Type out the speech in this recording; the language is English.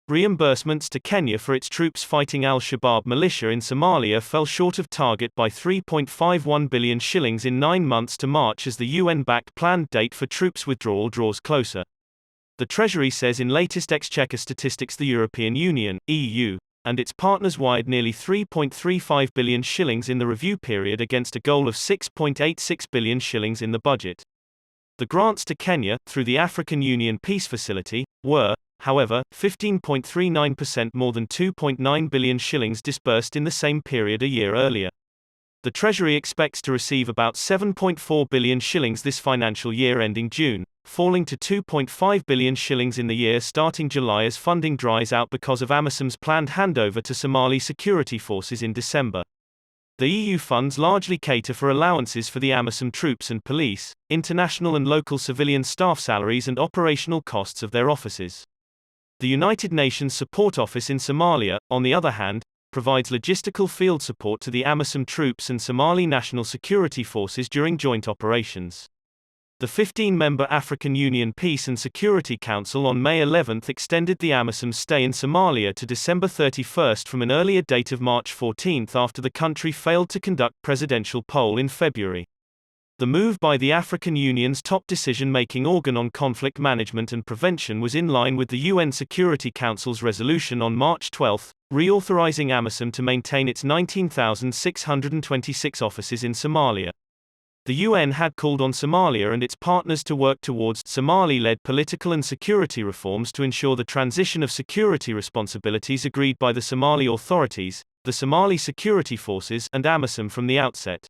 Reimbursements to Kenya for its troops fighting Al-Shabaab militia in Somalia fell short of target by 3.51 billion shillings in 9 months to March as the UN-backed planned date for troops withdrawal draws closer. The Treasury says in latest exchequer statistics the European Union (EU) and its partners wired nearly 3.35 billion shillings in the review period against a goal of 6.86 billion shillings in the budget. The grants to Kenya, through the African Union Peace Facility, were, however, 15.39% more than 2.9 billion shillings disbursed in the same period a year earlier. The Treasury expects to receive about 7.4 billion shillings this financial year ending June, falling to 2.5 billion shillings in the year starting July as funding dries out because of Amisom's planned handover to Somali security forces in December. The EU funds largely cater for allowances for the Amisom troops and police, international and local civilian staff salaries and operational costs of their offices. The United Nations Support Office in Somalia, on the other hand, provides logistical field support to the Amisom troops and Somali National Security Forces during joint operations. The 15-member African Union Peace and Security Council on May 11 extended the Amisom's stay in Somalia to December 31 from an earlier date of March 14 after the country failed to conduct presidential poll in February. The move by the African Union's top decision-making organ on conflict management and prevention was in line with the UN Security Council's resolution on March 12, reauthorizing Amisom to maintain its 19,626 offices in Somalia. The UN had called on Somalia and its partners to work towards Somali-led political and security reforms to ensure the transition of security responsibilities agreed by the Somali authorities, the Somali security forces, and Amisom from the outset.